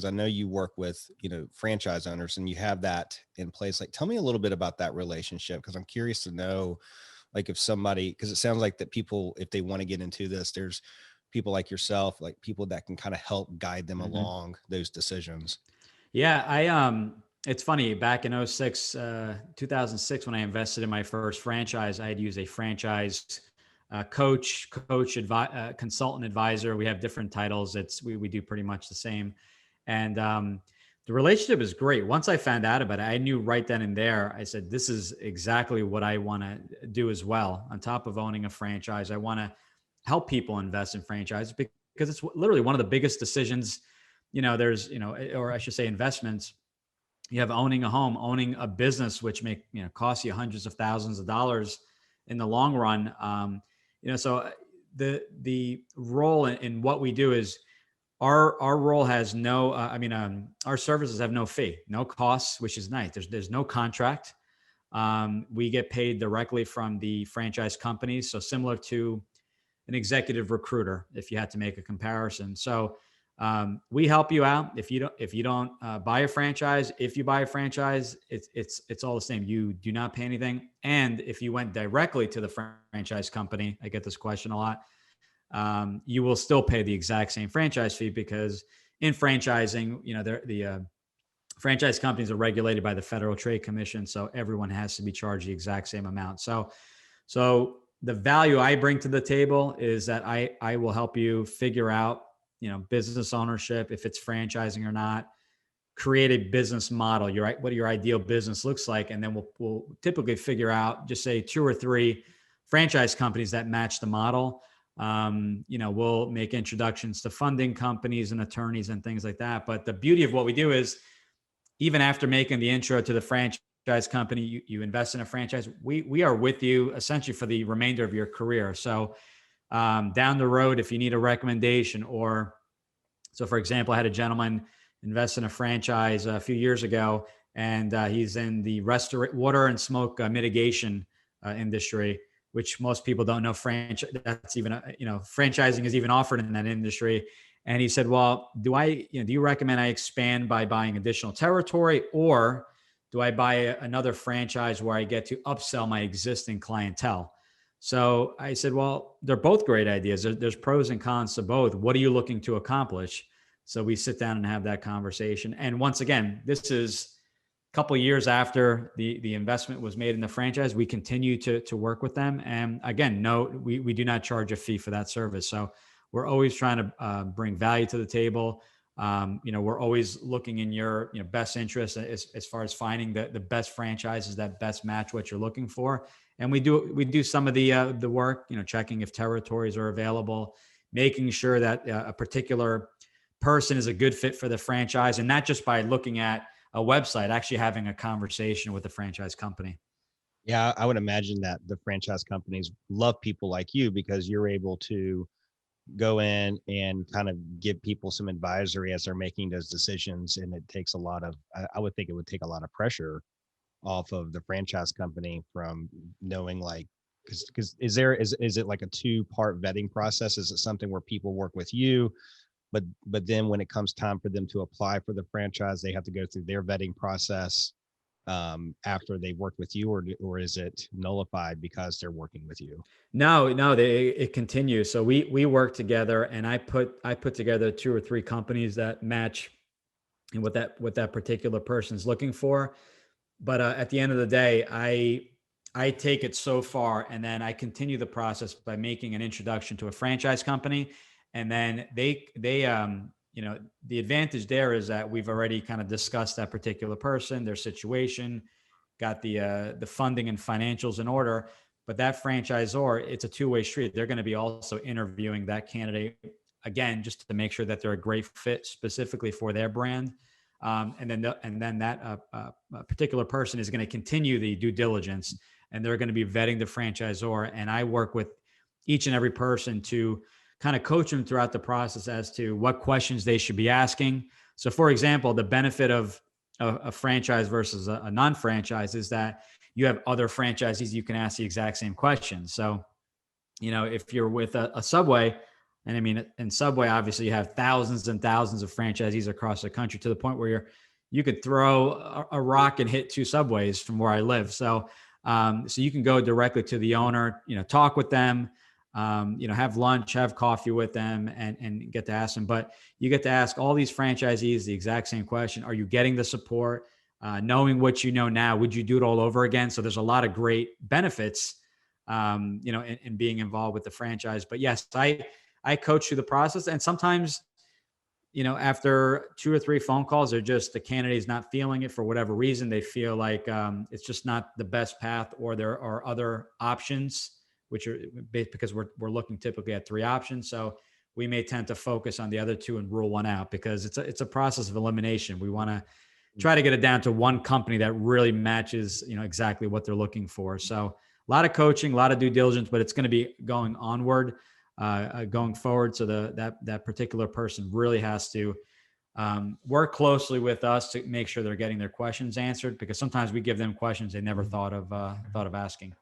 I know you work with, franchise owners and you have that in place. Like, tell me a little bit about that relationship, because I'm curious to know, like, if somebody, because it sounds like that people, if they want to get into this, there's people like yourself, like people that can kind of help guide them Mhm. along those decisions. Yeah, it's funny, back in '06, 2006, when I invested in my first franchise, I had used a franchise consultant, advisor. We have different titles. We do pretty much the same. And the relationship is great. Once I found out about it, I knew right then and there, I said, this is exactly what I want to do as well. On top of owning a franchise, I want to help people invest in franchises because it's literally one of the biggest decisions. There's, or I should say investments. You have owning a home, owning a business, which may, cost you hundreds of thousands of dollars in the long run. So the role in what we do is our role has no, our services have no fee, no costs, which is nice. There's no contract. We get paid directly from the franchise companies. So similar to an executive recruiter, if you had to make a comparison. So we help you out. If you don't buy a franchise, if you buy a franchise, it's all the same. You do not pay anything. And if you went directly to the franchise company, I get this question a lot. You will still pay the exact same franchise fee because in franchising, the franchise companies are regulated by the Federal Trade Commission, so everyone has to be charged the exact same amount. So the value I bring to the table is that I will help you figure out, business ownership, if it's franchising or not, create a business model, what your ideal business looks like. And then we'll typically figure out, just say 2 or 3 franchise companies that match the model. We'll make introductions to funding companies and attorneys and things like that. But the beauty of what we do is, even after making the intro to the franchise company, you invest in a franchise, we are with you essentially for the remainder of your career. So down the road, if you need a recommendation, or so, for example, I had a gentleman invest in a franchise a few years ago, and he's in the water and smoke mitigation industry, which most people don't know. That's even franchising is even offered in that industry. And he said, "Well, do you recommend I expand by buying additional territory, or do I buy another franchise where I get to upsell my existing clientele?" So I said, "Well, they're both great ideas. There's pros and cons to both. What are you looking to accomplish?" So we sit down and have that conversation. And once again, this is a couple of years after the investment was made in the franchise. We continue to work with them. And again, no, we do not charge a fee for that service. So we're always trying to bring value to the table. We're always looking in your best interest as far as finding the best franchises that best match what you're looking for. And we do some of the work, checking if territories are available, making sure that a particular person is a good fit for the franchise, and not just by looking at a website, actually having a conversation with the franchise company. Yeah, I would imagine that the franchise companies love people like you because you're able to go in and kind of give people some advisory as they're making those decisions. And it takes a lot of, I would think it would take a lot of pressure off of the franchise company from knowing, like, because is it like a 2-part vetting process? Is it something where people work with you, but then when it comes time for them to apply for the franchise, they have to go through their vetting process after they've worked with you, or is it nullified because they're working with you? No, it continues. So we work together, and I put together 2 or 3 companies that match and what that particular person is looking for. But at the end of the day, I take it so far, and then I continue the process by making an introduction to a franchise company, and then the advantage there is that we've already kind of discussed that particular person, their situation, got the funding and financials in order. But that franchisor, it's a two-way street. They're going to be also interviewing that candidate again, just to make sure that they're a great fit specifically for their brand. And then that particular person is going to continue the due diligence, and they're going to be vetting the franchisor. And I work with each and every person to kind of coach them throughout the process as to what questions they should be asking. So, for example, the benefit of a franchise versus a non-franchise is that you have other franchisees you can ask the exact same questions. So, if you're with a Subway, And I mean, in Subway, obviously you have thousands and thousands of franchisees across the country, to the point where you could throw a rock and hit 2 Subways from where I live. So, so you can go directly to the owner, talk with them, have lunch, have coffee with them, and get to ask them. But you get to ask all these franchisees the exact same question: are you getting the support? Knowing what you know now, would you do it all over again? So there's a lot of great benefits, in being involved with the franchise. But yes, I coach through the process, and sometimes, after 2 or 3 phone calls, the candidate's not feeling it for whatever reason. They feel like it's just not the best path, or there are other options, which are because we're looking typically at 3 options. So we may tend to focus on the other 2 and rule one out, because it's a process of elimination. We want to try to get it down to one company that really matches, exactly what they're looking for. So a lot of coaching, a lot of due diligence, but it's going to be going onward, going forward. So that particular person really has to work closely with us to make sure they're getting their questions answered, because sometimes we give them questions they never thought of asking.